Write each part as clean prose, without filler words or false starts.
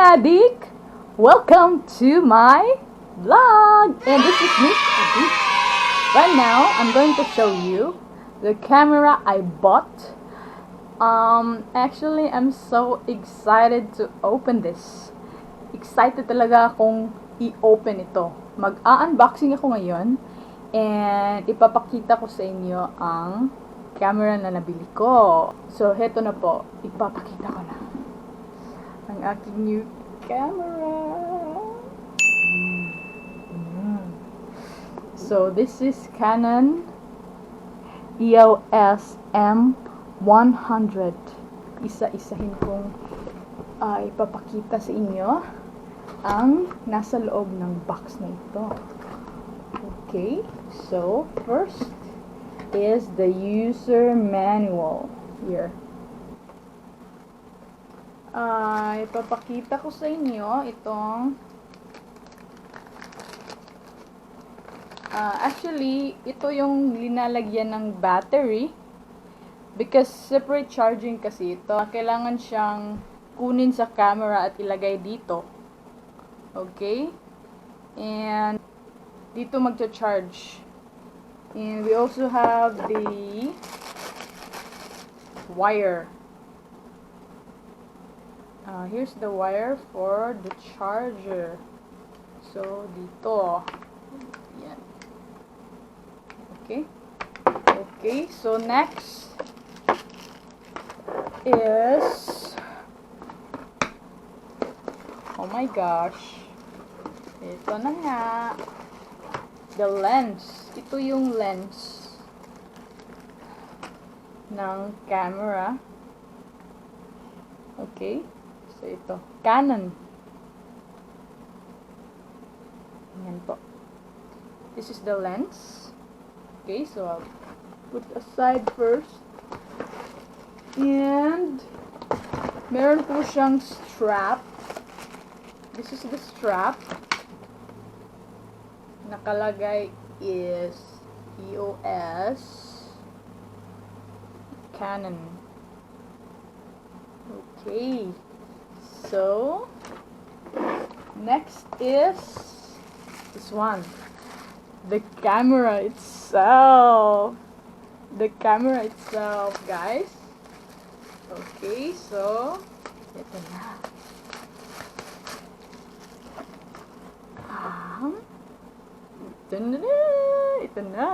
Adik! Welcome to my vlog! And this is Miss Adik. Right now, I'm going to show you the camera I bought. Actually, I'm so excited to open this. Excited talaga akong i-open ito. Mag-unboxing ako ngayon. And ipapakita ko sa inyo ang camera na nabili ko. So, heto na po. Ipapakita ko na ang aking new camera. So, this is Canon EOS M100. Isa-isahin kong ipapakita sa inyo ang nasa loob ng box na ito. Okay, so first is the user manual here. Ipapakita ko sa inyo itong actually, ito yung linalagyan ng battery because separate charging kasi ito. Kailangan siyang kunin sa camera at ilagay dito. Okay? And dito magcha-charge. And we also have the wire. Here's the wire for the charger. So, dito. Yan. Okay. Okay, so next is, oh my gosh, ito na nga, the lens. Ito yung lens ng camera. Okay, so ito, Canon. Yan po. This is the lens. Okay, so I'll put aside first. And meron po siyang strap. This is the strap. Nakalagay is EOS Canon. Okay. So next is this one. The camera itself. The camera itself, guys. Okay, so ito na. Ito na.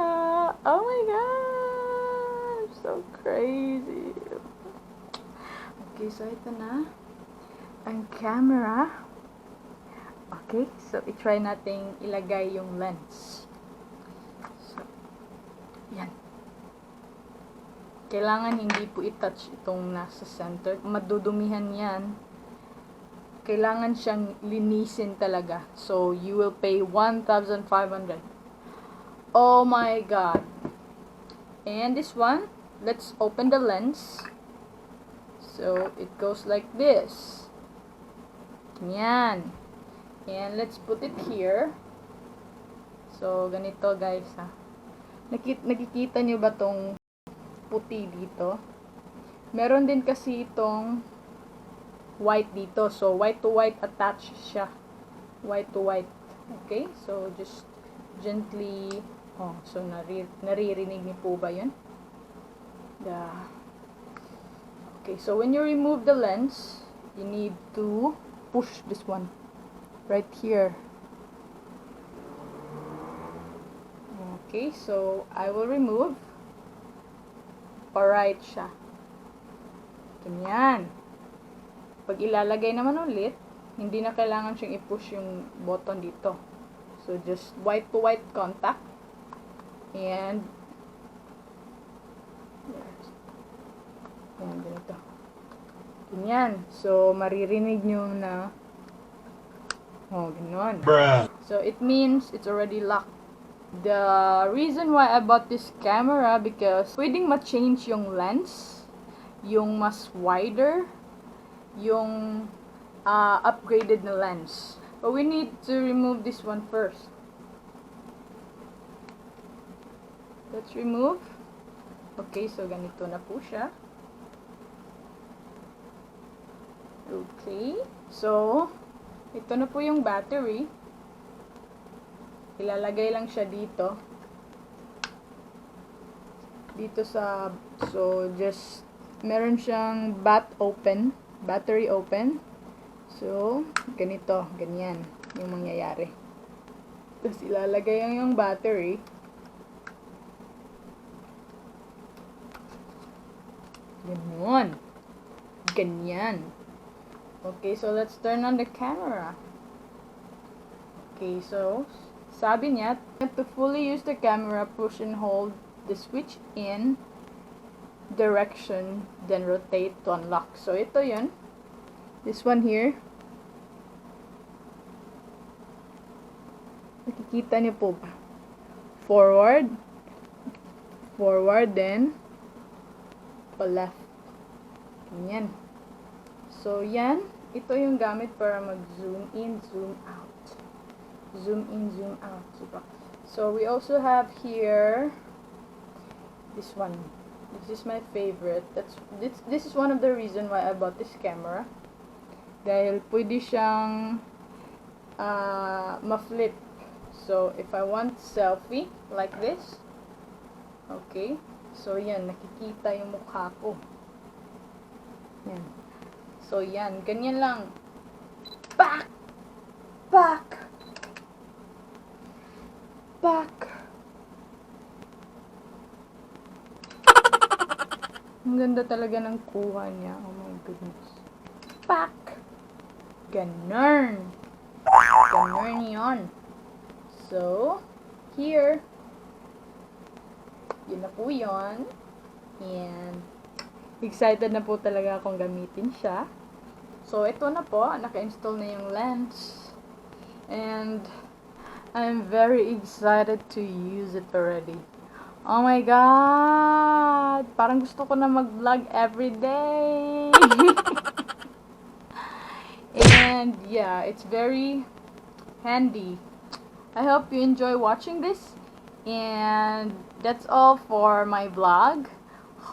Oh my gosh, so crazy. Okay, so ito na ang camera. Okay, so i-try nating ilagay yung lens. So, yan. Kailangan hindi po i-touch itong nasa center. Madudumihan yan. Kailangan siyang linisin talaga. So, you will pay 1,500. Oh my God. And this one, let's open the lens. So, it goes like this. Yan. And let's put it here. So, ganito guys ha. Nakikita nyo ba tong puti dito? Meron din kasi itong white dito. So, white to white attached siya. White to white. Okay? So, just gently. Oh, so naririnig niyo po ba yun? Okay, so when you remove the lens, you need to push this one right here. Okay, so I will remove. Alright siya. Ganyan. Pag ilalagay naman ulit, hindi na kailangan siyang i-push yung button dito. So, just white to white contact. And yan, ganito. Ganyan. So, maririnig nyo na oh, gano'n. So, it means it's already locked. The reason why I bought this camera because pwedeng ma-change yung lens, yung mas wider, yung upgraded na lens. But we need to remove this one first. Let's remove. Okay, so ganito na po siya. Okay. So, ito na po yung battery. Ilalagay lang siya dito. Dito sa, so just, meron siyang battery open. So, ganito, ganyan yung mangyayari. Tapos ilalagay yung battery. Ganon. Ganyan. Okay, so let's turn on the camera. Okay, so sabi niya, to fully use the camera, push and hold the switch in direction, then rotate to unlock. So ito yun. This one here. Nakikita niyo po ba? Forward, then left. Ganyan. So, yan. Ito yung gamit para mag-zoom in, zoom out. Zoom in, zoom out. So, we also have here this one. This is my favorite. This is one of the reason why I bought this camera. Dahil pwede siyang ma-flip. So, if I want selfie like this, okay. So, yan. Nakikita yung mukha ko. Yan. So, yan. Ganyan lang. Back! Back! Back! Ang ganda talaga ng kuha niya. Oh my goodness. Back! Ganun! Ganun yun. So, here. Yun na po yun. And, excited na po talaga akong gamitin siya. So, ito na po. Naka-install na yung lens. And, I'm very excited to use it already. Oh my God! Parang gusto ko na mag-vlog everyday! And, yeah, it's very handy. I hope you enjoy watching this. And, that's all for my vlog.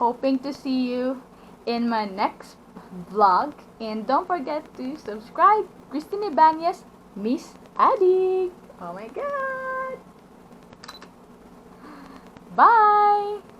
Hoping to see you in my next vlog. And don't forget to subscribe. Christine Ibanez, Miss Adik. Oh my God. Bye.